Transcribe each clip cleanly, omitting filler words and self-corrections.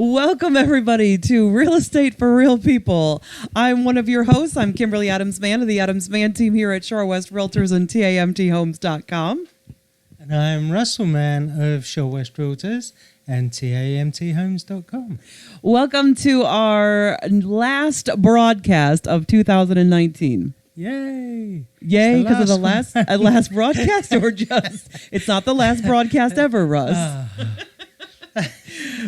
Welcome, everybody, to Real Estate for Real People. I'm one of your hosts. I'm Kimberly Adams-Mann of the Adams-Mann team here at Shore West Realtors and TAMThomes.com. And I'm Russell Mann of Shore West Realtors and TAMThomes.com. Welcome to our last broadcast of 2019. Yay! Yay, because of the last broadcast, or just, it's not the last broadcast ever, Russ.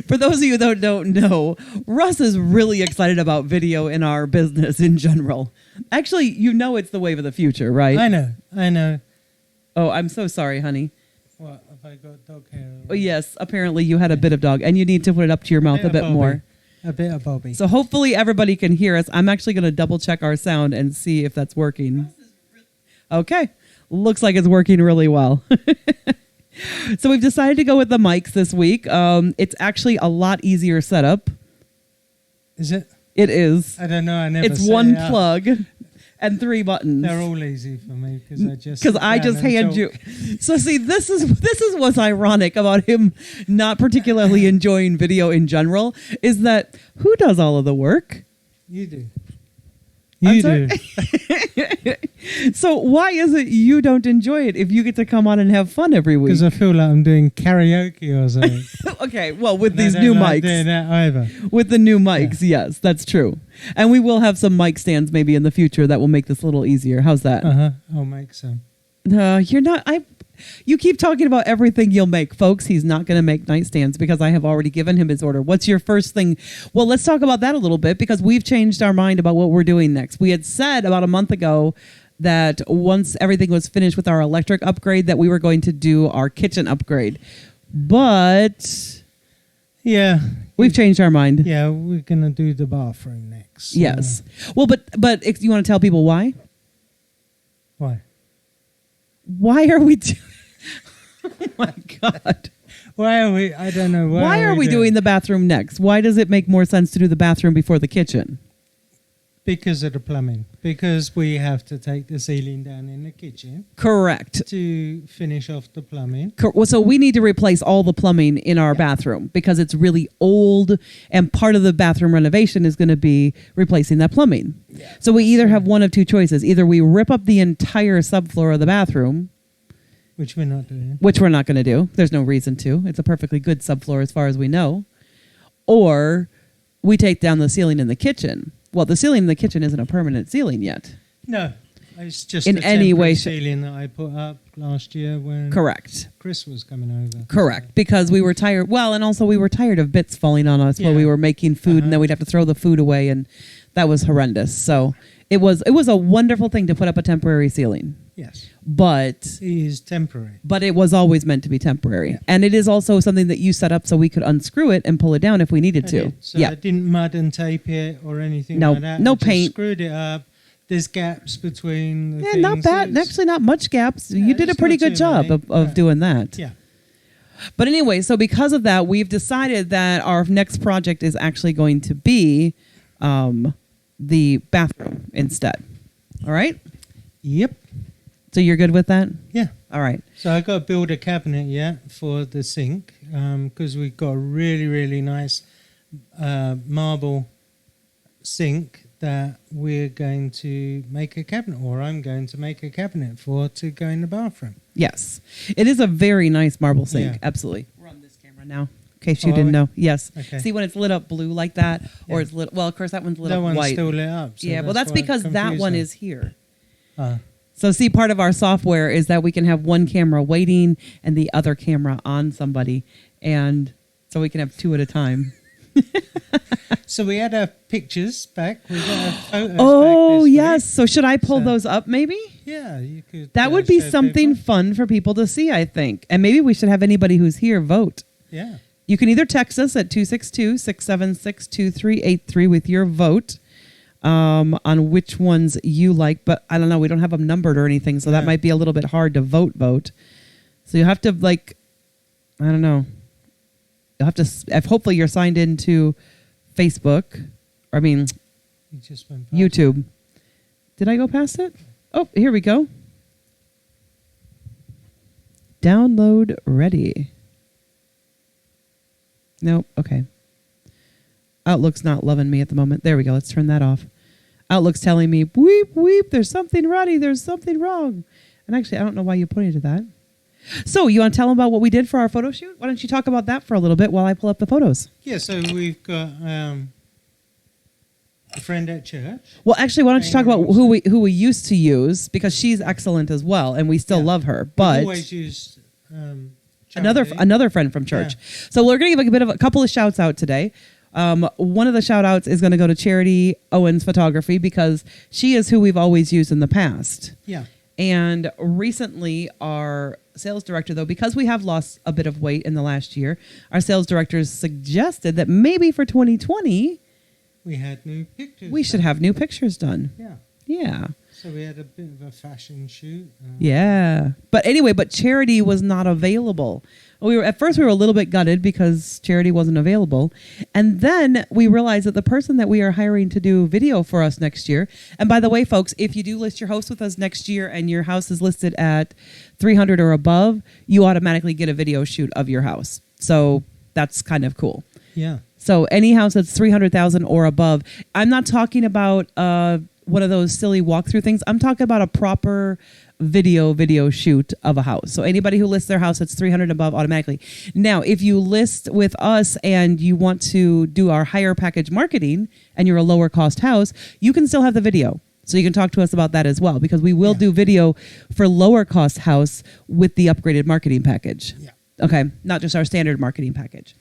For those of you that don't know, Russ is really excited about video in our business in general. Actually, you know it's the wave of the future, right? I know. Oh, I'm so sorry, honey. What, have I got dog hair? Oh, yes, apparently you had a bit of dog, and you need to put it up to your mouth a bit more. A bit of Bobby. So hopefully everybody can hear us. I'm actually going to double check our sound and see if that's working. Okay, looks like it's working really well. So we've decided to go with the mics this week. It's actually a lot easier setup. Is it? It is. I don't know. I never. It's one plug and 3 buttons. They're all easy for me because I just hand you. So see, this is what's ironic about him not particularly enjoying video in general is that who does all of the work? You do. You do. So why is it you don't enjoy it if you get to come on and have fun every week? Because I feel like I'm doing karaoke or something. Okay, well, with these new mics. Doing that either. With the new mics, yes, that's true. And we will have some mic stands maybe in the future that will make this a little easier. How's that? I'll make some. You're not. You keep talking about everything you'll make. Folks, he's not going to make nightstands because I have already given him his order. What's your first thing? Well, let's talk about that a little bit because we've changed our mind about what we're doing next. We had said about a month ago that once everything was finished with our electric upgrade that we were going to do our kitchen upgrade. But yeah, we've changed our mind. Yeah, we're going to do the bathroom next. Yes. Well, but if you want to tell people why? Why? Why are we doing... Oh, my God. Why are we... I don't know. Why are we doing the bathroom next? Why does it make more sense to do the bathroom before the kitchen? Because of the plumbing. Because we have to take the ceiling down in the kitchen. Correct. To finish off the plumbing. So we need to replace all the plumbing in our bathroom because it's really old, and part of the bathroom renovation is going to be replacing that plumbing. Yeah. So we either have one of two choices. Either we rip up the entire subfloor of the bathroom. Which we're not doing. Which we're not going to do. There's no reason to. It's a perfectly good subfloor as far as we know. Or we take down the ceiling in the kitchen. Well, the ceiling in the kitchen isn't a permanent ceiling yet. No, it's just in a any way ceiling that I put up last year when Chris was coming over. Correct, because we were tired. Well, and also we were tired of bits falling on us while we were making food, and then we'd have to throw the food away, and that was horrendous. So it was a wonderful thing to put up a temporary ceiling. Yes. But it is temporary. But it was always meant to be temporary. Yeah. And it is also something that you set up so we could unscrew it and pull it down if we needed to. So I didn't mud and tape it or anything like that. No I paint. Just screwed it up. There's gaps between the things. Not bad. Actually, not much gaps. You did a pretty good job of doing that. Yeah. But anyway, so because of that, we've decided that our next project is actually going to be the bathroom instead. All right? Yep. So you're good with that? Yeah. All right. So I got to build a cabinet for the sink because we've got a really, really nice marble sink that we're going to make a cabinet, or I'm going to make a cabinet for to go in the bathroom. Yes. It is a very nice marble sink. Yeah. Absolutely. We're on this camera now. In case you didn't know. Yes. Okay. See when it's lit up blue like that, or it's lit... Well, of course, that one's lit up white. That one's still lit up. So well, that's because that one is here. So see, part of our software is that we can have one camera waiting and the other camera on somebody. And so we can have 2 at a time. So we had our pictures back. We got our photos back this yes. Week. So should I pull those up maybe? Yeah, you could. That would be something fun for people to see, I think. And maybe we should have anybody who's here vote. Yeah. You can either text us at 262-676-2383 with your vote. On which ones you like, but I don't know. We don't have them numbered or anything, so that might be a little bit hard to vote. So you have to I don't know. You'll have to. Hopefully, you're signed into Facebook. You just went YouTube. Did I go past it? Oh, here we go. Download ready. Nope. Okay. Outlook's not loving me at the moment. There we go. Let's turn that off. Outlook's telling me, weep, weep, there's something runny, there's something wrong. And actually, I don't know why you pointed to that. So you want to tell them about what we did for our photo shoot? Why don't you talk about that for a little bit while I pull up the photos? Yeah, so we've got a friend at church. Well, actually, why don't you talk about who we used to use, because she's excellent as well, and we still love her. But we've always used another friend from church. Yeah. So we're going to give a couple of shouts out today. One of the shout outs is going to go to Charity Owens Photography, because she is who we've always used in the past. Yeah. And recently our sales director, though, because we have lost a bit of weight in the last year, our sales directors suggested that maybe for 2020 we should have new pictures done. Yeah. Yeah. So we had a bit of a fashion shoot. Yeah. But anyway, Charity was not available. At first we were a little bit gutted because Charity wasn't available. And then we realized that the person that we are hiring to do video for us next year, and by the way, folks, if you do list your house with us next year and your house is listed at 300 or above, you automatically get a video shoot of your house. So that's kind of cool. Yeah. So any house that's 300,000 or above, I'm not talking about one of those silly walkthrough things. I'm talking about a proper video shoot of a house. So anybody who lists their house that's 300 above automatically. Now, if you list with us and you want to do our higher package marketing and you're a lower cost house, you can still have the video. So you can talk to us about that as well, because we will do video for lower cost house with the upgraded marketing package. Yeah. Okay. Not just our standard marketing package.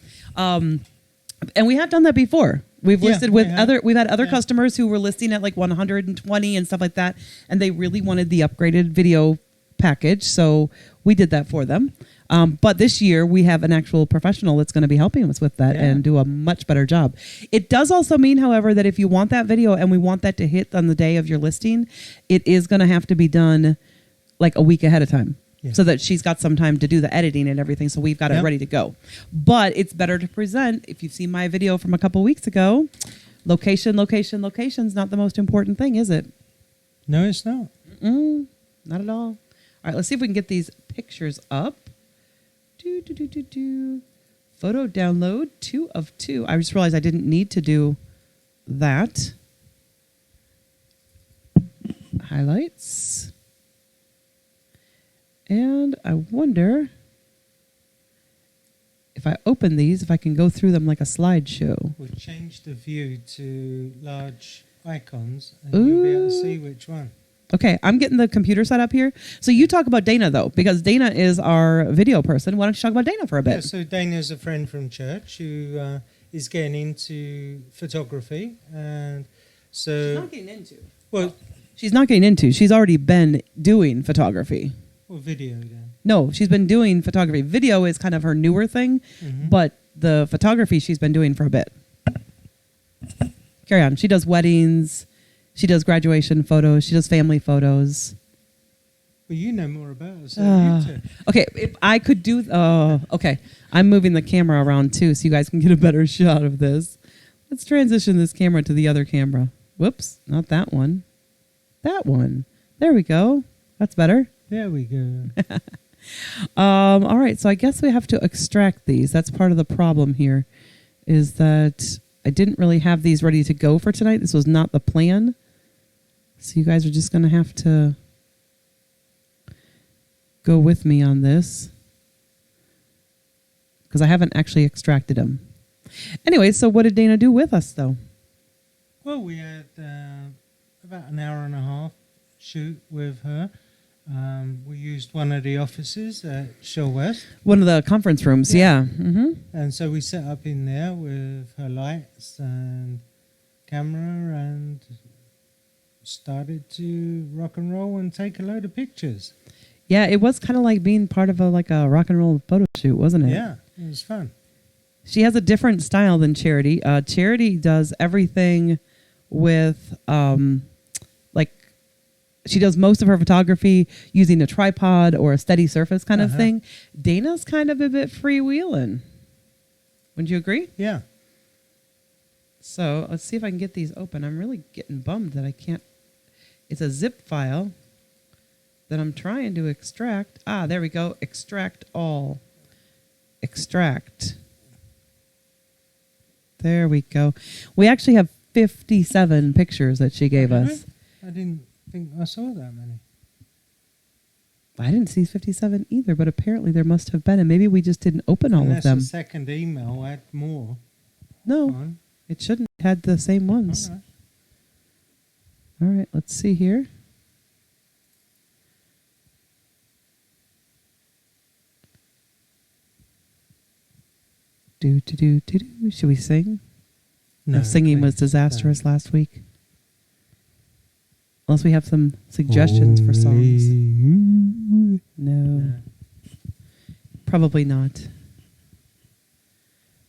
And we have done that before. We've listed with we've had other customers who were listing at like 120 and stuff like that, and they really wanted the upgraded video package, so we did that for them. But this year we have an actual professional that's going to be helping us with that and do a much better job. It does also mean, however, that if you want that video and we want that to hit on the day of your listing, it is going to have to be done like a week ahead of time. So that she's got some time to do the editing and everything, so we've got it ready to go. But it's better to present, if you've seen my video from a couple weeks ago, location's not the most important thing, is it? No, it's not. Not at all. All right, let's see if we can get these pictures up. Photo download, 2 of 2. I just realized I didn't need to do that. Highlights. And I wonder if I open these, if I can go through them like a slideshow. We'll change the view to large icons, and you'll be able to see which one. Okay, I'm getting the computer set up here. So you talk about Dana, though, because Dana is our video person. Why don't you talk about Dana for a bit? Yeah, so Dana's a friend from church who is getting into photography. And so... She's not getting into. Well, she's not getting into. She's already been doing photography. Or video, then? No, she's been doing photography. Video is kind of her newer thing, but the photography she's been doing for a bit. Carry on. She does weddings. She does graduation photos. She does family photos. Well, you know more about it, so you too. Okay, if I could do... okay. I'm moving the camera around, too, so you guys can get a better shot of this. Let's transition this camera to the other camera. Whoops, not that one. That one. There we go. That's better. There we go. All right, so I guess we have to extract these. That's part of the problem here, is that I didn't really have these ready to go for tonight. This was not the plan. So you guys are just going to have to go with me on this, because I haven't actually extracted them. Anyway, so what did Dana do with us, though? Well, we had about an hour and a half shoot with her. We used one of the offices at Shell West. One of the conference rooms, yeah. Mm-hmm. And so we set up in there with her lights and camera and started to rock and roll and take a load of pictures. Yeah, it was kind of like being part of a rock and roll photo shoot, wasn't it? Yeah, it was fun. She has a different style than Charity. Charity does everything with she does most of her photography using a tripod or a steady surface kind of thing. Dana's kind of a bit freewheeling. Wouldn't you agree? Yeah. So let's see if I can get these open. I'm really getting bummed that I can't. It's a zip file that I'm trying to extract. Ah, there we go. Extract all. Extract. There we go. We actually have 57 pictures that she gave us. I didn't think I saw that many. I didn't see 57 either, but apparently there must have been, and maybe we just didn't open all Unless of them. the second email had more. No, on. it shouldn't have had the same ones. All right. All right, let's see here. Do. Should we sing? No, singing was disastrous last week. Unless we have some suggestions for songs. No. Probably not.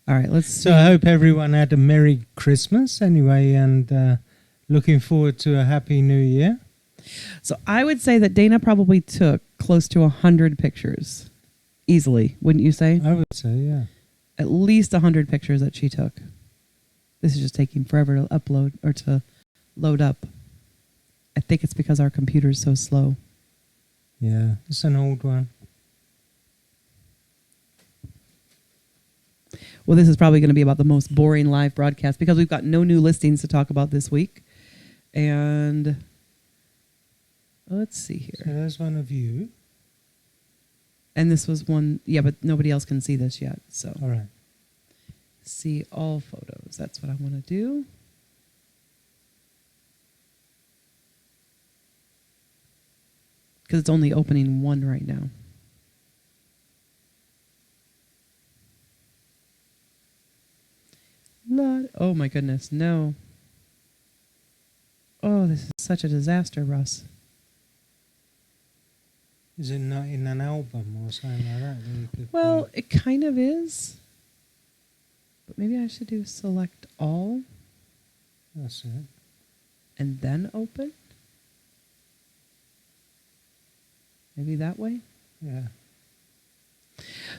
All right, let's see. So I hope everyone had a Merry Christmas anyway, and looking forward to a Happy New Year. So I would say that Dana probably took close to 100 pictures. Easily, wouldn't you say? I would say, yeah. At least 100 pictures that she took. This is just taking forever to upload or to load up. I think it's because our computer's so slow. Yeah, it's an old one. Well, this is probably going to be about the most boring live broadcast because we've got no new listings to talk about this week. And let's see here. So there's one of you. And this was one, yeah, but nobody else can see this yet. So, all right. See all photos. That's what I want to do. Because it's only opening one right now. Oh my goodness, no. Oh, this is such a disaster, Russ. Is it not in an album or something like that? You could Well, it kind of is. But maybe I should do select all. That's it. And then open. Maybe that way. Yeah.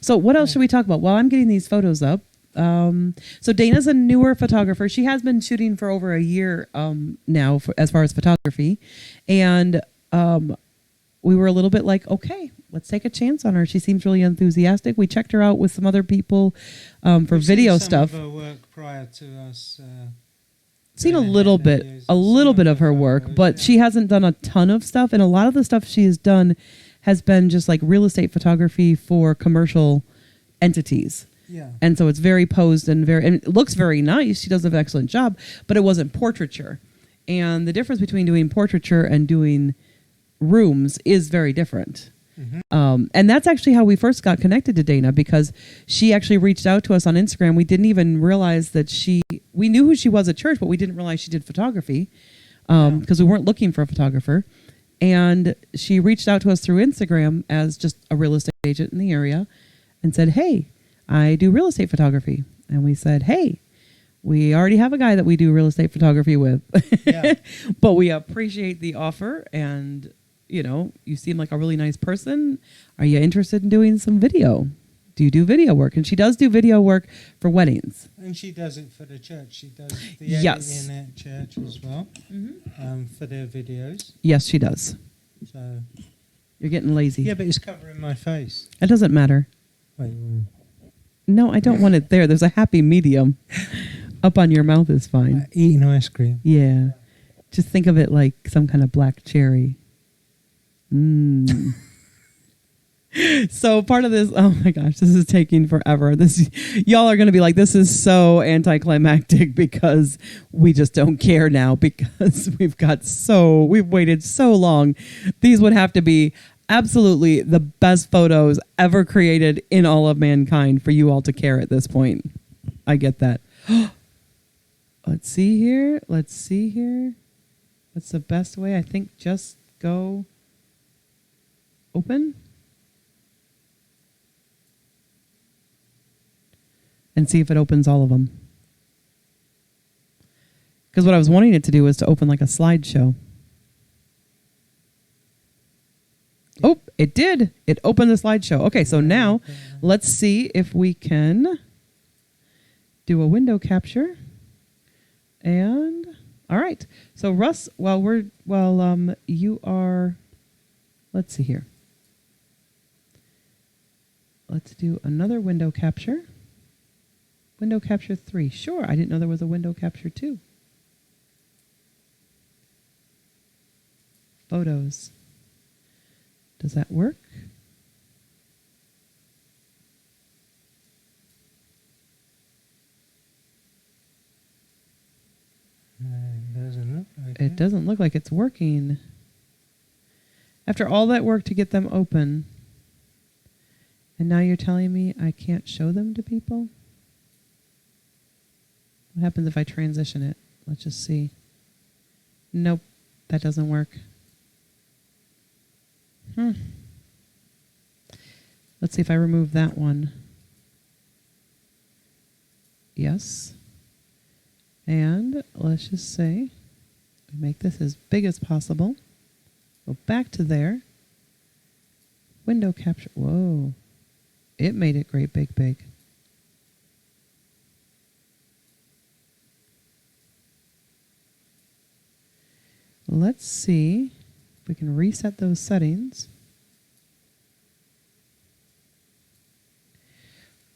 So what else should we talk about? While I'm getting these photos up. So Dana's a newer photographer. She has been shooting for over a year now as far as photography. And we were a little bit like, okay, let's take a chance on her. She seems really enthusiastic. We checked her out with some other people for We've video seen some stuff. of her work prior to us. Seen a little bit of her work, but she hasn't done a ton of stuff. And a lot of the stuff she has done has been just like real estate photography for commercial entities. Yeah. And so it's very posed and it looks very nice. She does an excellent job, but it wasn't portraiture. And the difference between doing portraiture and doing rooms is very different. Mm-hmm. And that's actually how we first got connected to Dana, because she actually reached out to us on Instagram. We didn't even realize that we knew who she was at church, but we didn't realize she did photography because we weren't looking for a photographer. And she reached out to us through Instagram as just a real estate agent in the area and said, hey, I do real estate photography. And we said, hey, we already have a guy that we do real estate photography with. Yeah. But we appreciate the offer. And, you know, you seem like a really nice person. Are you interested in doing some video? Do you do video work? And she does do video work for weddings. And she does it for the church. She does the editing at church as well, for their videos. Yes, she does. So you're getting lazy. Yeah, but it's covering my face. It doesn't matter. Wait. No, I don't want it there. There's a happy medium. Up on your mouth is fine. Eating ice cream. Yeah. Just think of it like some kind of black cherry. So part of this, oh my gosh, this is taking forever. Y'all are going to be like, this is so anticlimactic because we just don't care now because we've waited so long. These would have to be absolutely the best photos ever created in all of mankind for you all to care at this point. I get that. Let's see here. What's the best way? I think just go open. And see if it opens all of them. Because what I was wanting it to do was to open like a slideshow. Oh, it did. It opened the slideshow. Okay, so now let's see if we can do a window capture. And all right. So Russ, you are, let's see here. Let's do another window capture. Window capture 3. Sure, I didn't know there was a window capture 2. Photos. Does that work? Doesn't look like It doesn't look like it's working. After all that work to get them open, and now you're telling me I can't show them to people? What happens if I transition it? Let's just see. Nope, that doesn't work. Let's see if I remove that one. Yes. And let's just say, we make this as big as possible. Go back to there. Window capture. Whoa. It made it great big. Let's see if we can reset those settings.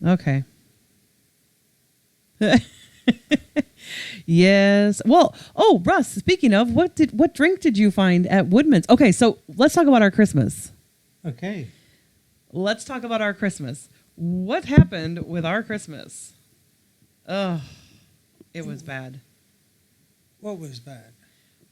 Okay. Yes. Well, oh, Russ, speaking of, what drink did you find at Woodman's? Okay, so let's talk about our Christmas. Okay. Let's talk about our Christmas. What happened with our Christmas? Oh, it was bad. What was bad?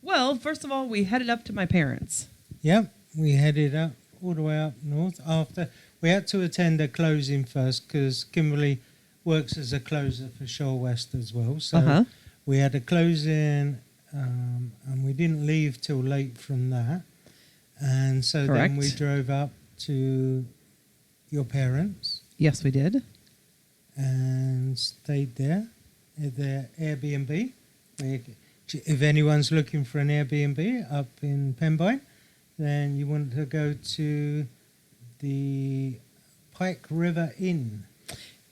Well, first of all, we headed up to my parents'. Yep, we headed up all the way up north. After we had to attend a closing first because Kimberly works as a closer for Shore West as well. So we had a closing, and we didn't leave till late from that. And so Correct. then we drove up to your parents. Yes, we did. And stayed there at their Airbnb. If anyone's looking for an Airbnb up in Pembine, then you want to go to the Pike River Inn.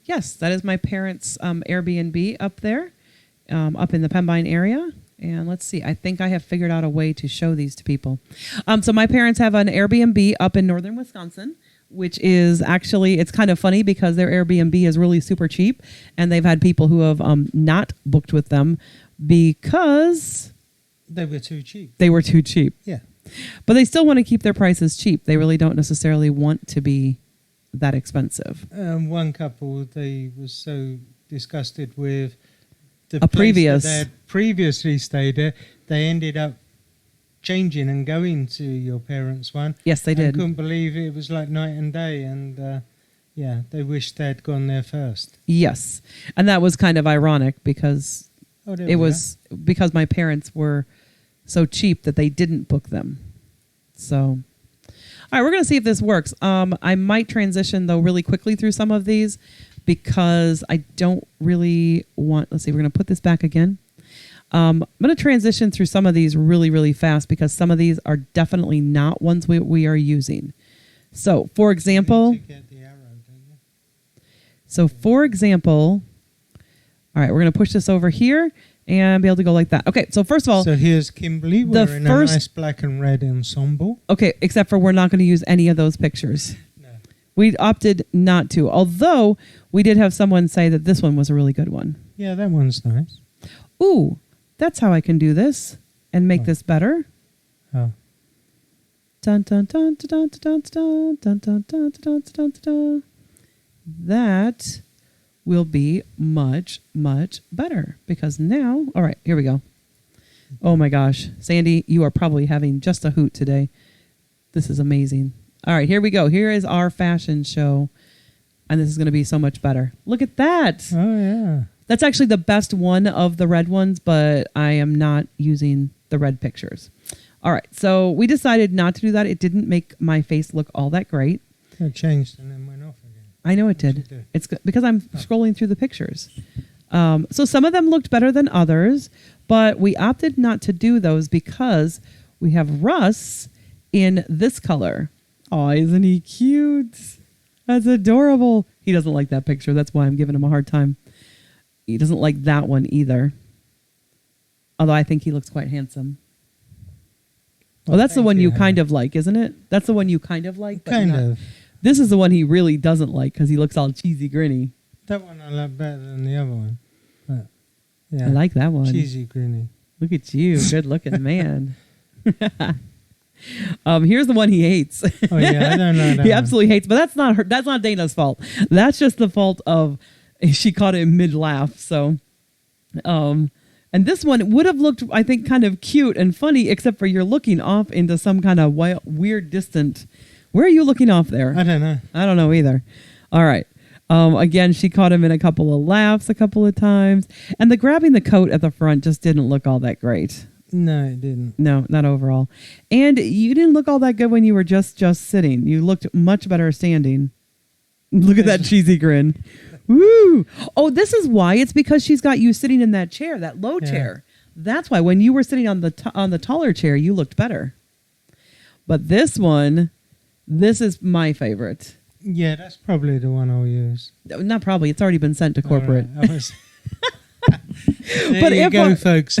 Yes, that is my parents' Airbnb up there, up in the Pembine area. And let's see, I think I have figured out a way to show these to people. So my parents have an Airbnb up in northern Wisconsin, which is actually, it's kind of funny because their Airbnb is really super cheap. And they've had people who have not booked with them because they were too cheap. They were too cheap. Yeah. But they still want to keep their prices cheap. They really don't necessarily want to be that expensive. One couple, they were so disgusted with the A place previous. that they had previously stayed at, they ended up changing and going to your parents' one. Yes, they did. Couldn't believe it was like night and day, and yeah, they wished they'd gone there first. Yes. And that was kind of ironic because There it we was because my parents were so cheap that they didn't book them. So, all right, we're going to see if this works. I might transition, though, really quickly through some of these because I don't really want... Let's see, we're going to put this back again. I'm going to transition through some of these really, really fast because some of these are definitely not ones we are using. So, for example... You get the arrow, don't you? So, for example... All right, we're going to push this over here and be able to go like that. Okay, so first of all... So here's Kimberly wearing a nice black and red ensemble. Okay, except for we're not going to use any of those pictures. No. We opted not to, although we did have someone say that this one was a really good one. Yeah, that one's nice. Ooh, that's how I can do this and make this better. Oh. Dun, dun, dun, dun, dun, dun, dun, dun, dun, dun, dun, dun, dun. That will be much, much better because now, all right, here we go. Oh my gosh, Sandy, you are probably having just a hoot today. This is amazing. All right, here we go. Here is our fashion show, and this is going to be so much better. Look at that. Oh, yeah. That's actually the best one of the red ones, but I am not using the red pictures. All right, so we decided not to do that. It didn't make my face look all that great. It changed and then went off again. I know it did. It's because I'm scrolling through the pictures. So some of them looked better than others, but we opted not to do those because we have Russ in this color. Oh, isn't he cute? That's adorable. He doesn't like that picture. That's why I'm giving him a hard time. He doesn't like that one either. Although I think he looks quite handsome. Well, that's the one you kind of like, isn't it? That's the one you kind of like. But Kind of. This is the one he really doesn't like because he looks all cheesy grinny. That one I like better than the other one. But yeah, I like that one. cheesy grinny. Look at you, good looking man. Here's the one he hates. Oh yeah, I don't know that He one. absolutely hates, but that's not her. That's not Dana's fault. That's just the fault of she caught it mid laugh. So, and this one would have looked, I think, kind of cute and funny, except for you're looking off into some kind of weird distant. Where are you looking off there? I don't know. I don't know either. All right. Again, she caught him in a couple of laughs a couple of times, and the grabbing the coat at the front just didn't look all that great. No, it didn't. No, not overall. And you didn't look all that good when you were just sitting. You looked much better standing. Look at that cheesy grin. Woo! Oh, this is why. It's because she's got you sitting in that chair, that low chair. That's why when you were sitting on the taller chair, you looked better. But this one, this is my favorite. Yeah, that's probably the one I'll use. Not probably. It's already been sent to corporate. All right, there But you if go, folks.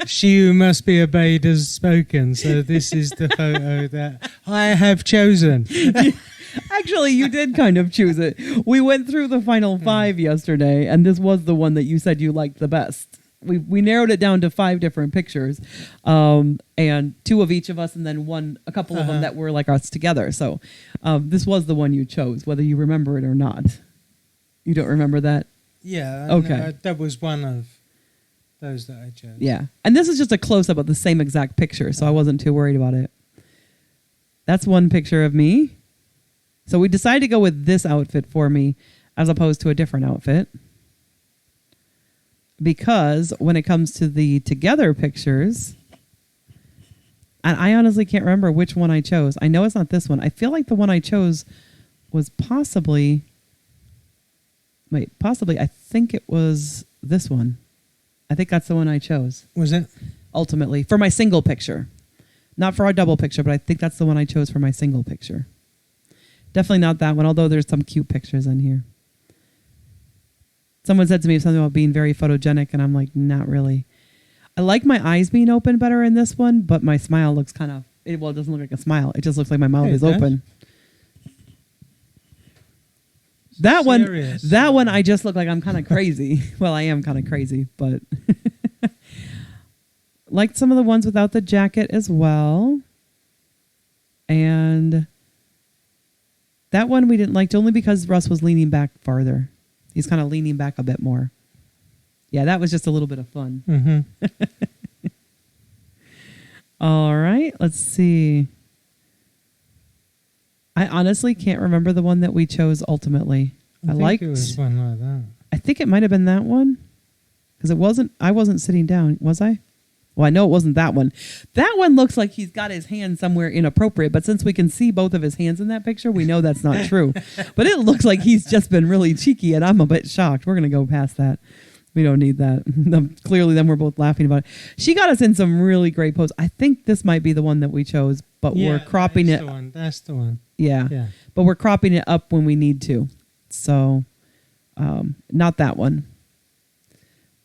She who must be obeyed has spoken. So this is the photo that I have chosen. Actually, you did kind of choose it. We went through the final 5 yesterday, and this was the one that you said you liked the best. We narrowed it down to 5 different pictures, and 2 of each of us, and then a couple of them that were like us together. So this was the one you chose, whether you remember it or not. You don't remember that? Yeah. Okay. That was one of those that I chose. Yeah. And this is just a close-up of the same exact picture, so I wasn't too worried about it. That's one picture of me. So we decided to go with this outfit for me as opposed to a different outfit. Because when it comes to the together pictures, and I honestly can't remember which one I chose. I know it's not this one. I feel like the one I chose was possibly, I think it was this one. I think that's the one I chose. Was it? Ultimately, for my single picture. Not for our double picture, but I think that's the one I chose for my single picture. Definitely not that one, although there's some cute pictures in here. Someone said to me something about being very photogenic, and I'm like, not really. I like my eyes being open better in this one, but my smile looks kind of, it doesn't look like a smile. It just looks like my mouth is open. That one, I just look like I'm kind of crazy. Well, I am kind of crazy, but liked some of the ones without the jacket as well. And that one we didn't like only because Russ was leaning back farther. He's kind of leaning back a bit more. Yeah, that was just a little bit of fun. Mm-hmm. All right, let's see. I honestly can't remember the one that we chose ultimately. I think it was one like that. I think it might have been that one. Because I wasn't sitting down, was I? Well, I know it wasn't that one. That one looks like he's got his hand somewhere inappropriate, but since we can see both of his hands in that picture, we know that's not true. But it looks like he's just been really cheeky, and I'm a bit shocked. We're going to go past that. We don't need that. Clearly, then we're both laughing about it. She got us in some really great poses. I think this might be the one that we chose, but we're cropping it. That's the one. Yeah. But we're cropping it up when we need to. So, not that one.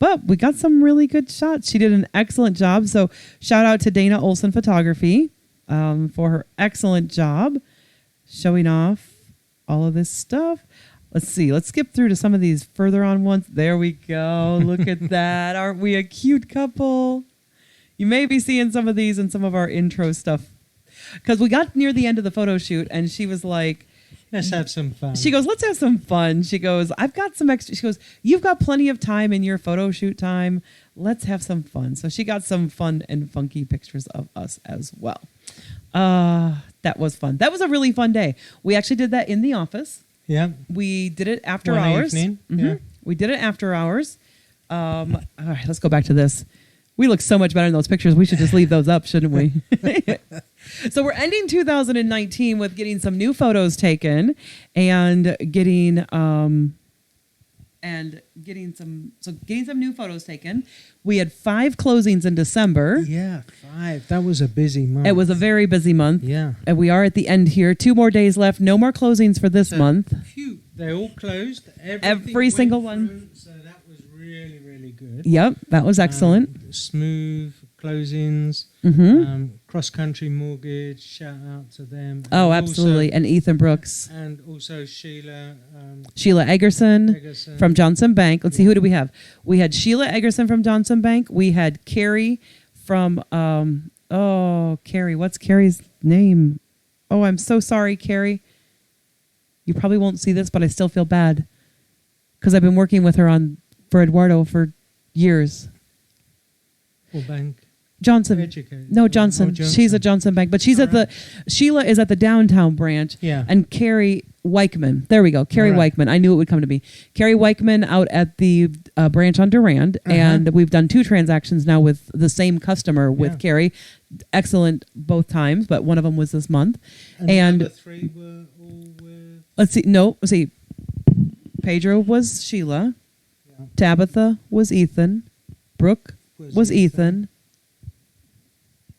But we got some really good shots. She did an excellent job. So shout out to Dana Olson Photography for her excellent job showing off all of this stuff. Let's see. Let's skip through to some of these further on ones. There we go. Look at that. Aren't we a cute couple? You may be seeing some of these in some of our intro stuff. Because we got near the end of the photo shoot and she was like, let's have some fun. She goes, let's have some fun. She goes, I've got some extra. She goes, you've got plenty of time in your photo shoot time. Let's have some fun. So she got some fun and funky pictures of us as well. That was fun. That was a really fun day. We actually did that in the office. Yeah. We did it after One hours. Evening. Mm-hmm. Yeah. We did it after hours. All right, let's go back to this. We look so much better in those pictures. We should just leave those up, shouldn't we? So we're ending 2019 with getting some new photos taken and getting some new photos taken. We had 5 closings in December. Yeah, 5. That was a busy month. It was a very busy month. Yeah. And we are at the end here. 2 more days left. No more closings for this month. Phew, they all closed. Every single one. So that was really, really good. Yep, that was excellent. Smooth closings. Mm-hmm. Cross Country Mortgage, shout out to them. Oh, absolutely. And Ethan Brooks. And also Sheila. Sheila Eggerson from Johnson Bank. Let's see, who do we have? We had Sheila Eggerson from Johnson Bank. We had Carrie from, Carrie, what's Carrie's name? Oh, I'm so sorry, Carrie. You probably won't see this, but I still feel bad because I've been working with her for Eduardo for years. What bank? Johnson. Educated. No, Johnson. Johnson. She's at Johnson Bank, but she's at Sheila is at the downtown branch. Yeah. And Carrie Weichman. There we go. Carrie Weichman. I knew it would come to me. Carrie Weichman out at the branch on Durand. And we've done 2 transactions now with the same customer with Carrie. Excellent both times, but one of them was this month. And the other 3 were all with... Let's see. Pedro was Sheila. Yeah. Tabitha was Ethan. Brooke was Ethan.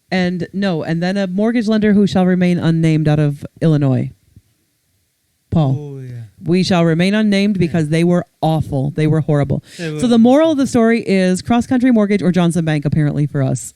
And then a mortgage lender who shall remain unnamed out of Illinois. Paul. Oh, yeah. We shall remain unnamed because they were awful. They were horrible. So the moral of the story is Cross Country Mortgage or Johnson Bank, apparently, for us.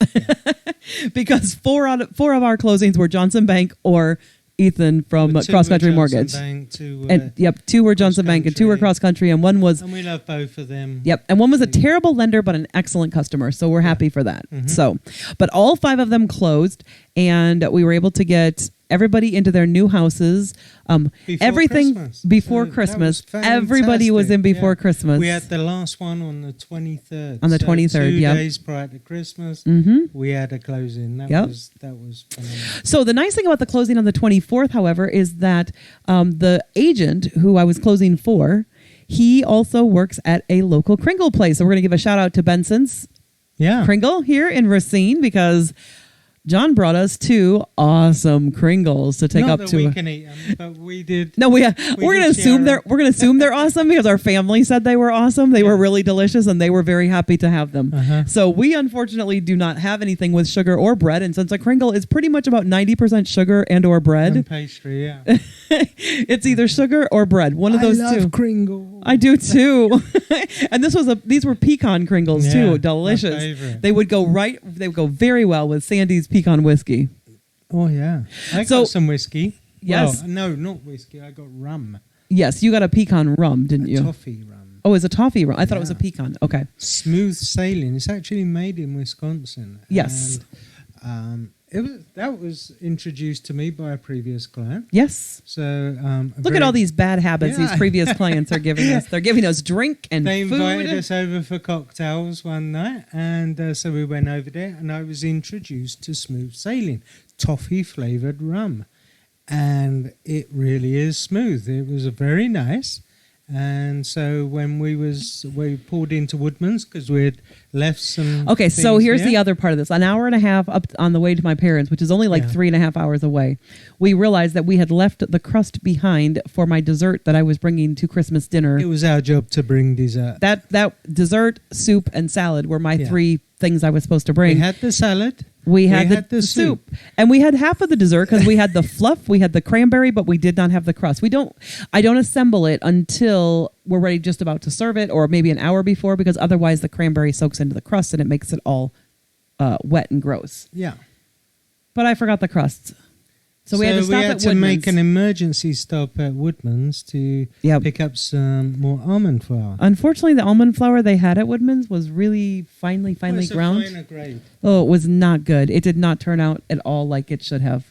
Because 4 of our closings were Johnson Bank or Ethan from Cross Country Mortgage. Bank, 2 were Johnson Bank and 2 were Cross Country, and one was... And we love both of them. Yep, and one was a terrible lender but an excellent customer, so we're happy for that. Mm-hmm. So, but all 5 of them closed, and we were able to get everybody into their new houses. Before Christmas. Everybody was in before Christmas. We had the last one on the 23rd. On the 23rd, 2 days prior to Christmas, we had a closing. That was phenomenal. So the nice thing about the closing on the 24th, however, is that the agent who I was closing for, he also works at a local Kringle place. So we're going to give a shout out to Benson's Kringle here in Racine because John brought us 2 awesome Kringles to take Not up that to. We can eat them, but we did. No, we're going to assume they're awesome because our family said they were awesome. They were really delicious, and they were very happy to have them. So we unfortunately do not have anything with sugar or bread, and since a Kringle is pretty much about 90% sugar and or bread, and pastry, it's either sugar or bread. One of those 2. I love Kringle. I do too. And these were pecan Kringles too, delicious. They would go very well with Sandy's pecan whiskey. Oh yeah, I got some whiskey. Yes. Well, no, not whiskey. I got rum. Yes, you got a pecan rum, didn't you? Toffee rum. Oh, it's a toffee rum. I thought it was a pecan. Okay. Smooth Sailing. It's actually made in Wisconsin. Yes. And, that was introduced to me by a previous client. Yes. So look at all these bad habits these previous clients are giving us. They're giving us drink and they food. They invited us over for cocktails one night, and so we went over there, and I was introduced to Smooth Sailing, toffee flavored rum, and it really is smooth. It was very nice. And so when we pulled into Woodman's because we had left some. Okay, so here's the other part of this. An hour and a half up on the way to my parents', which is only like 3.5 hours away, we realized that we had left the crust behind for my dessert that I was bringing to Christmas dinner. It was our job to bring dessert. That dessert, soup, and salad were my 3 things I was supposed to bring. We had the salad. We had the soup. And we had half of the dessert because we had the fluff, we had the cranberry, but we did not have the crust. I don't assemble it until we're ready, just about to serve it, or maybe an hour before, because otherwise the cranberry soaks into the crust and it makes it all wet and gross. Yeah. But I forgot the crusts. So we had to stop at Woodman's. Make an emergency stop at Woodman's to pick up some more almond flour. Unfortunately, the almond flour they had at Woodman's was really finely ground. Finer grade. Oh, it was not good. It did not turn out at all like it should have.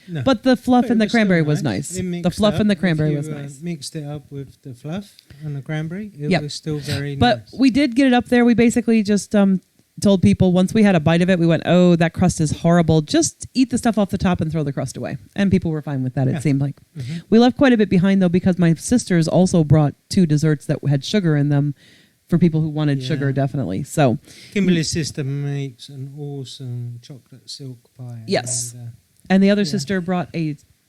No. But the fluff and the cranberry was nice. The fluff and the cranberry was nice. Mixed it up with the fluff and the cranberry. It was still very nice. But we did get it up there. We basically just told people once we had a bite of it, we went, oh, that crust is horrible. Just eat the stuff off the top and throw the crust away. And people were fine with that, it seemed like. Mm-hmm. We left quite a bit behind, though, because my sisters also brought 2 desserts that had sugar in them for people who wanted sugar, definitely. So Kimberly's sister makes an awesome chocolate silk pie. Yes. And the other sister brought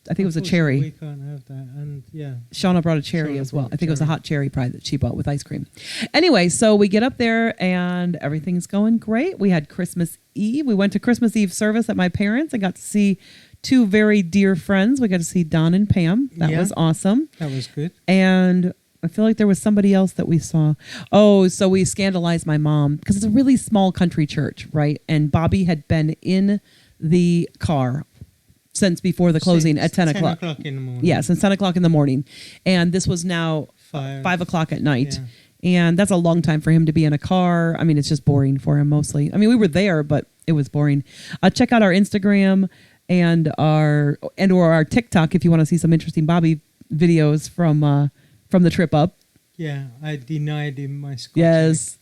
I think it was a cherry. We can't have that. And Shauna brought a cherry as well. I think it was a hot cherry pie that she bought with ice cream. Anyway, so we get up there and everything's going great. We had Christmas Eve. We went to Christmas Eve service at my parents' and got to see 2 very dear friends. We got to see Don and Pam. That was awesome. That was good. And I feel like there was somebody else that we saw. Oh, so we scandalized my mom because it's a really small country church, right? And Bobby had been in the car since before the closing at 10 o'clock. 10 o'clock in the morning. Yeah, since 10 o'clock in the morning. And this was now 5 o'clock at night. Yeah. And that's a long time for him to be in a car. I mean, it's just boring for him mostly. I mean, we were there, but it was boring. Check out our Instagram and or our TikTok if you want to see some interesting Bobby videos from the trip up. Yeah, I denied him my Scotch. Yes.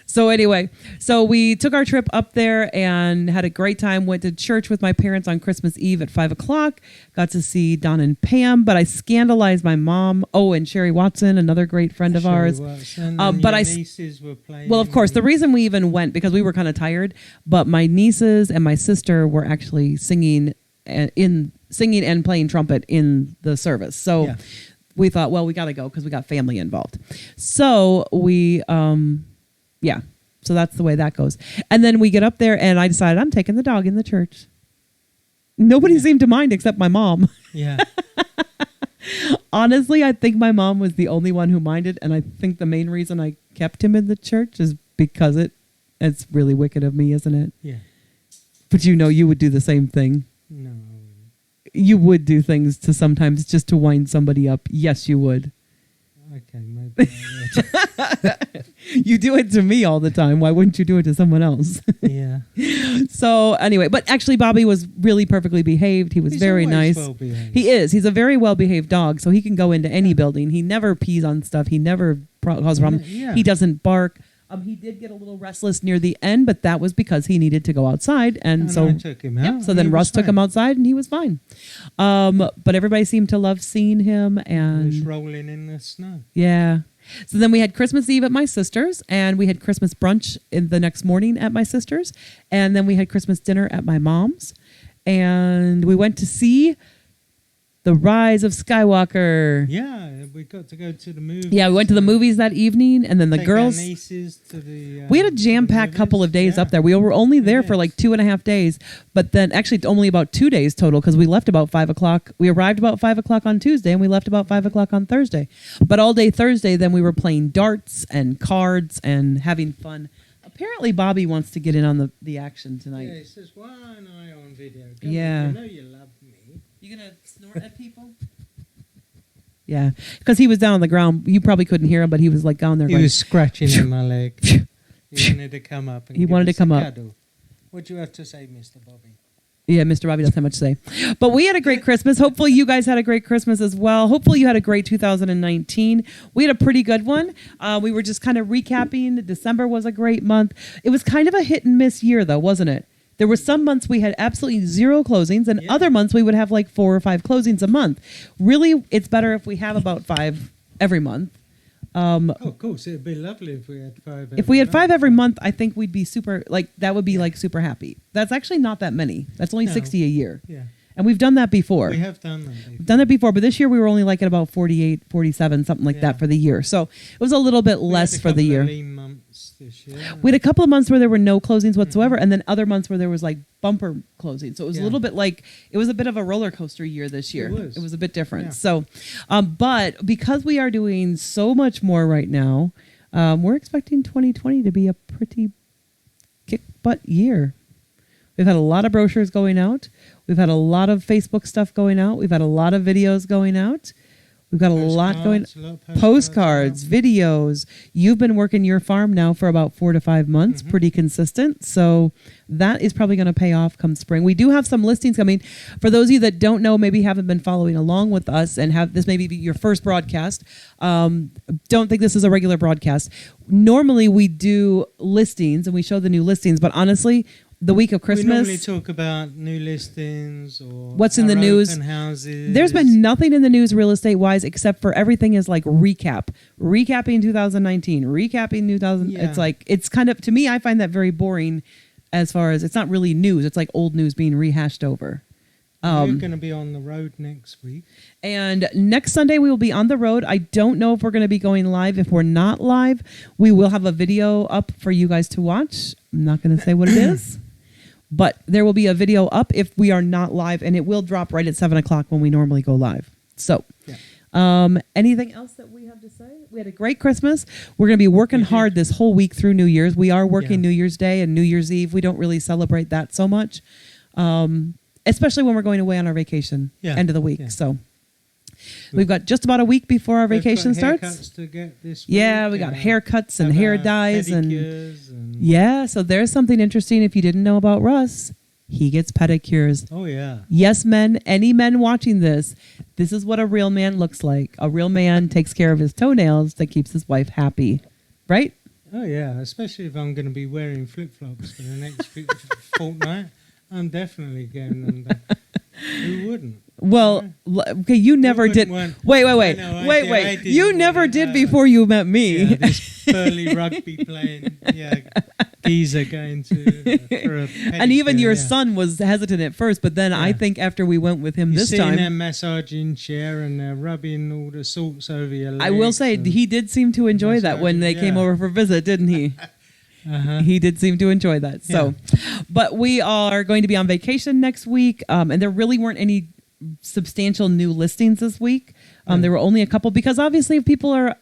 So anyway, so we took our trip up there and had a great time. Went to church with my parents on Christmas Eve at 5 o'clock. Got to see Don and Pam, but I scandalized my mom. Oh, and Sherry Watson, another great friend of ours. But nieces were playing. Well, of course, the reason we even went because we were kind of tired. But my nieces and my sister were actually singing and playing trumpet in the service. So. Yeah. We thought, well, we got to go because we got family involved. So we, so that's the way that goes. And then we get up there and I decided I'm taking the dog in the church. Nobody seemed to mind except my mom. Yeah. Honestly, I think my mom was the only one who minded. And I think the main reason I kept him in the church is because it's really wicked of me, isn't it? Yeah. But you would do the same thing. No. You would do things to sometimes just to wind somebody up. Yes, you would. Okay, maybe I would. You do it to me all the time. Why wouldn't you do it to someone else? Yeah. So anyway, but actually Bobby was really perfectly behaved. He was very nice. Well-behaved. He is. He's a very well-behaved dog, so he can go into any building. He never pees on stuff. He never causes a problem. Yeah. He doesn't bark. He did get a little restless near the end, but that was because he needed to go outside, and so I took him out. Yep, so then Russ took him outside, and he was fine. But everybody seemed to love seeing him, and he was rolling in the snow. Yeah. So then we had Christmas Eve at my sister's, and we had Christmas brunch in the next morning at my sister's, and then we had Christmas dinner at my mom's, and we went to see The Rise of Skywalker. Yeah, we got to go to the movies. Yeah, we went to the movies that evening, and then the girls. Our nieces to the, we had a jam-packed couple of days up there. We were only there for like 2.5 days, but then actually only about 2 days total because we left about 5 o'clock. We arrived about 5 o'clock on Tuesday, and we left about 5 o'clock on Thursday. But all day Thursday, then we were playing darts and cards and having fun. Apparently, Bobby wants to get in on the action tonight. Yeah, he says, "Why am I on video? Yeah. You know you love me." You gonna snort at people? Yeah, because he was down on the ground. You probably couldn't hear him, but he was like down there. He was scratching in my leg. He wanted to come up. And he wanted to come up. What do you have to say, Mr. Bobby? Yeah, Mr. Bobby doesn't have much to say. But we had a great Christmas. Hopefully you guys had a great Christmas as well. Hopefully you had a great 2019. We had a pretty good one. We were just kind of recapping. December was a great month. It was kind of a hit and miss year, though, wasn't it? There were some months we had absolutely 0 closings, and other months we would have like 4 or 5 closings a month. Really, it's better if we have about 5 every month. Of course, it'd be lovely if we had 5. If we had 5 every month, I think we'd be super, like, that would be like super happy. That's actually not that many. That's only 60 a year. Yeah. And we've done that before. We have done that before. We've done that before, but this year we were only like at about 48, 47, something like that for the year. So it was a little bit less for the year. Lean months this year. We had a couple of months where there were no closings whatsoever, and then other months where there was like bumper closings. So it was a little bit like, it was a bit of a roller coaster year this year. It was a bit different. Yeah. So, but because we are doing so much more right now, we're expecting 2020 to be a pretty kick-butt year. We've had a lot of brochures going out. We've had a lot of Facebook stuff going out. We've had a lot of videos going out. We've got a lot going. Postcards, videos. You've been working your farm now for about 4 to 5 months, pretty consistent. So that is probably going to pay off come spring. We do have some listings coming. For those of you that don't know, maybe haven't been following along with us and have this maybe be your first broadcast, don't think this is a regular broadcast. Normally we do listings and we show the new listings, but honestly, the week of Christmas. We normally talk about new listings or what's in the news. Open houses. There's been nothing in the news real estate wise except for everything is like recapping 2019, recapping 2000. Yeah. It's like, it's kind of, to me, I find that very boring as far as it's not really news. It's like old news being rehashed over. We're going to be on the road next week. And next Sunday we will be on the road. I don't know if we're going to be going live. If we're not live, we will have a video up for you guys to watch. I'm not going to say what it is. But there will be a video up if we are not live, and it will drop right at 7 o'clock when we normally go live. So Anything else that we have to say? We had a great Christmas. We're going to be working hard this whole week through New Year's. We are working New Year's Day and New Year's Eve. We don't really celebrate that so much, especially when we're going away on our vacation end of the week. So we've got just about a week before our vacation starts. To get this week, yeah, we got haircuts and hair dyes and so there's something interesting if you didn't know about Russ. He gets pedicures. Oh, yeah. Yes, men, any men watching this is what a real man looks like. A real man takes care of his toenails that keeps his wife happy. Right? Oh, yeah. Especially if I'm going to be wearing flip-flops for the next fortnight. I'm definitely getting them done. Who wouldn't? Well, okay, you never did. Wait. You never did before you met me. Yeah, this burly rugby playing, geezer going to for a pedicure, and even your son was hesitant at first, but then I think after we went with him this time, sitting in a massaging chair and they're rubbing all the salts over your legs. I will say he did seem to enjoy that when they came over for a visit, didn't he? He did seem to enjoy that. So, but we are going to be on vacation next week, and there really weren't any substantial new listings this week. There were only a couple because obviously if people are,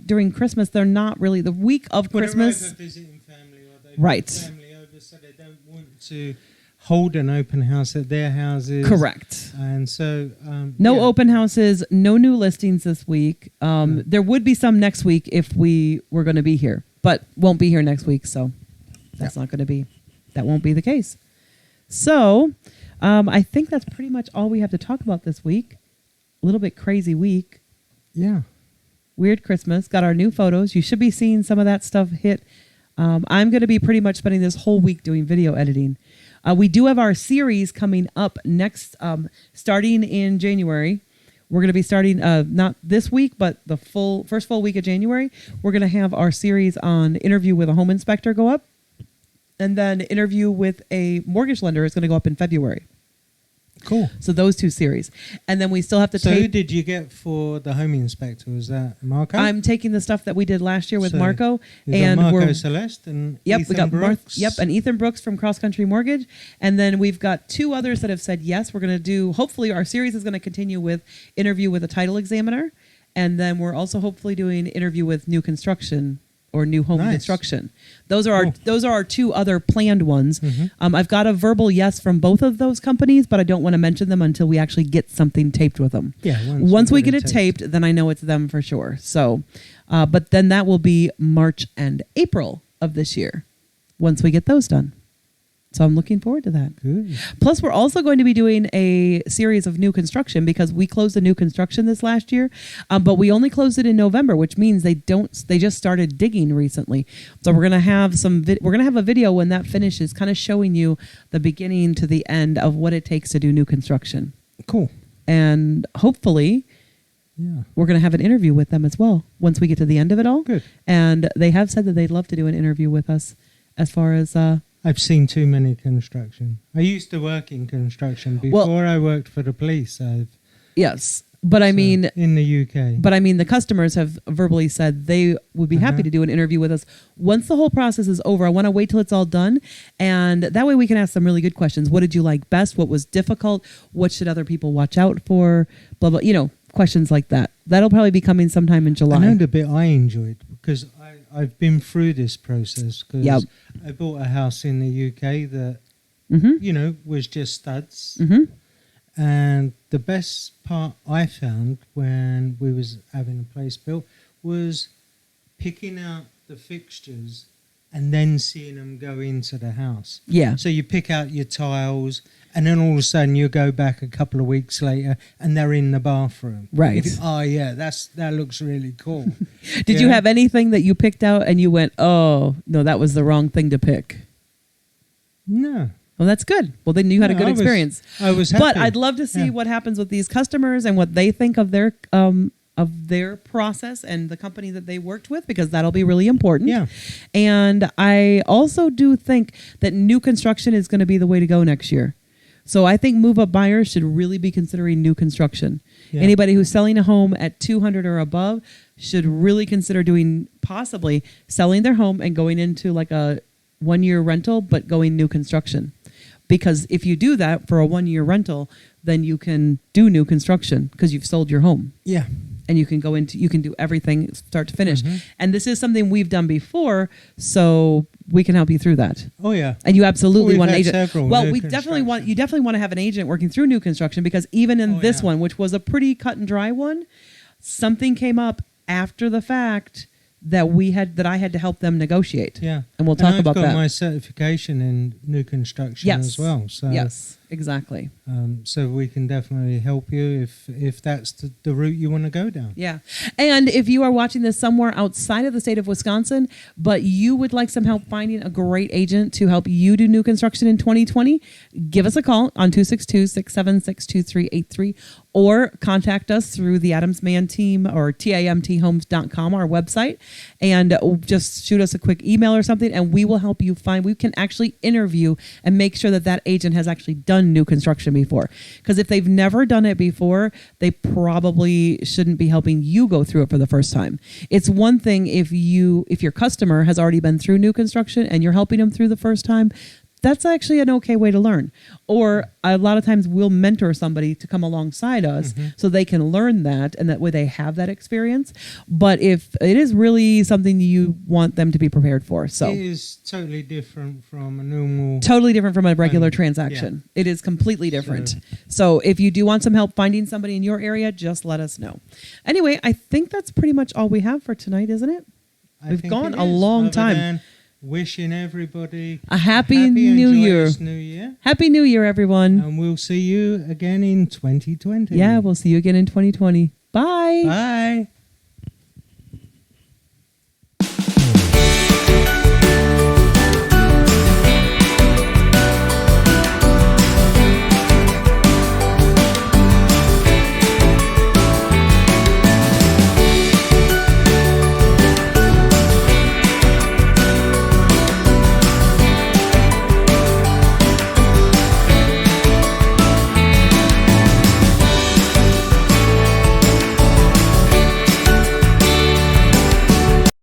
during Christmas, they're not really the week of Christmas. They're visiting family or they bring family over, so they don't want to hold an open house at their houses. Correct. And so no open houses, no new listings this week. There would be some next week if we were going to be here, but won't be here next week. So that won't be the case. So I think that's pretty much all we have to talk about this week. A little bit crazy week. Yeah. Weird Christmas. Got our new photos. You should be seeing some of that stuff hit. I'm going to be pretty much spending this whole week doing video editing. We do have our series coming up next, starting in January. We're going to be starting not this week, but the first full week of January. We're going to have our series on interview with a home inspector go up. And then interview with a mortgage lender is going to go up in February. Cool. So those two series. And then we still have to So tape. who did you get for the home inspector? Was that Marco? I'm taking the stuff that we did last year with Marco. And Marco Celeste and Ethan we got Brooks. and Ethan Brooks from Cross Country Mortgage. And then we've got two others that have said yes. We're going to do, hopefully our series is going to continue with interview with a title examiner. And then we're also hopefully doing interview with new construction or new home construction. Those are our two other planned ones. I've got a verbal yes from both of those companies, but I don't want to mention them until we actually get something taped with them. Yeah. Once we get it taped, then I know it's them for sure. So, but then that will be March and April of this year once we get those done. So I'm looking forward to that. Good. Plus, we're also going to be doing a series of new construction because we closed a new construction this last year, but we only closed it in November, which means they just started digging recently. So we're gonna have a video when that finishes, kind of showing you the beginning to the end of what it takes to do new construction. Cool. And hopefully, we're gonna have an interview with them as well once we get to the end of it all. Good. And they have said that they'd love to do an interview with us as far as. I've seen too many construction. I used to work in construction before I worked for the police. Yes, but I mean in the UK. But I mean the customers have verbally said they would be happy to do an interview with us once the whole process is over. I want to wait till it's all done, and that way we can ask some really good questions. What did you like best? What was difficult? What should other people watch out for? Blah blah. Questions like that. That'll probably be coming sometime in July. I know the bit I enjoyed because I've been through this process because I bought a house in the UK that, was just studs. And the best part I found when we was having a place built was picking out the fixtures and then seeing them go into the house. Yeah. So you pick out your tiles and then all of a sudden you go back a couple of weeks later and they're in the bathroom. Right. You think, that looks really cool. Did you have anything that you picked out and you went, oh, no, that was the wrong thing to pick? No. Well, that's good. Well, then you had a good experience. I was happy. But I'd love to see what happens with these customers and what they think of their process and the company that they worked with, because that'll be really important. Yeah. And I also do think that new construction is going to be the way to go next year. So I think move-up buyers should really be considering new construction. Yeah. Anybody who's selling a home at 200 or above should really consider possibly selling their home and going into like a 1-year rental, but going new construction. Because if you do that for a 1-year rental, then you can do new construction because you've sold your home. Yeah. and you can do everything start to finish. Mm-hmm. And this is something we've done before, so we can help you through that. Oh yeah. And you absolutely We've want an had agent. several Well, new you definitely want to have an agent working through new construction, because even in this one, which was a pretty cut and dry one, something came up after the fact that I had to help them negotiate. Yeah. And we'll talk I've about got that. my certification in new construction as well. So yes, exactly. so we can definitely help you if that's the route you want to go down. Yeah. And if you are watching this somewhere outside of the state of Wisconsin, but you would like some help finding a great agent to help you do new construction in 2020, give us a call on 262-676-2383 or contact us through the Adams-Mann team or TAMThomes.com, our website, and just shoot us a quick email or something, and we will help you find. We can actually interview and make sure that agent has actually done new construction before. Because if they've never done it before, they probably shouldn't be helping you go through it for the first time. It's one thing if your customer has already been through new construction and you're helping them through the first time. That's actually an okay way to learn. Or a lot of times we'll mentor somebody to come alongside us so they can learn that, and that way they have that experience. But if it is really something you want them to be prepared for. So it is totally different from a normal... Totally different from a regular transaction. Yeah. It is completely different. So if you do want some help finding somebody in your area, just let us know. Anyway, I think that's pretty much all we have for tonight, isn't it? We've gone a long time. Wishing everybody a happy New Year. Happy New Year, everyone. And we'll see you again in 2020. Yeah, we'll see you again in 2020. Bye. Bye.